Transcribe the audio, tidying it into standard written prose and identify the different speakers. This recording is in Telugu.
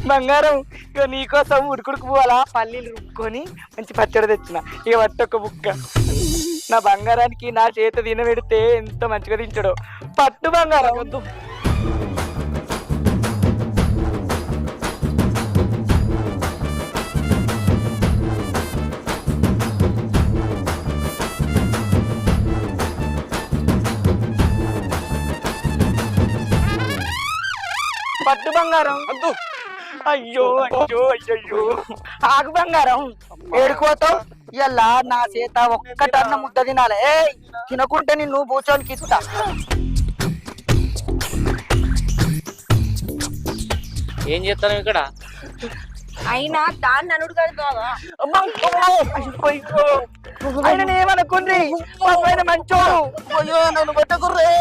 Speaker 1: బంగారం ఇక నీకోసం ఉడుకుడుకు పోవాలా పల్లీలు రుబ్బుకొని మంచి పచ్చడి తెచ్చిన ఇక పట్టొక్క బుక్క నా బంగారానికి నా చేత తినబెడితే ఎంత మంచిగా తింటాడో పట్టు బంగారం వద్దు పట్టు బంగారం వద్దు అయ్యో అయ్యో అయ్యో ఆగు బంగారం ఏడుకోతావు ఇలా నా చేత ఒక్కటన్న ముద్ద తినాలి తినకుంటే నిన్ను కూర్చోనికి ఇస్తా
Speaker 2: ఏం చేస్తాను ఇక్కడ
Speaker 3: అయినా దాన్ని అనుడు కాదు బాగా
Speaker 1: ఆయన ఏమనుకుండ్రి మంచోడు అయ్యో నన్ను పట్టకుర్రే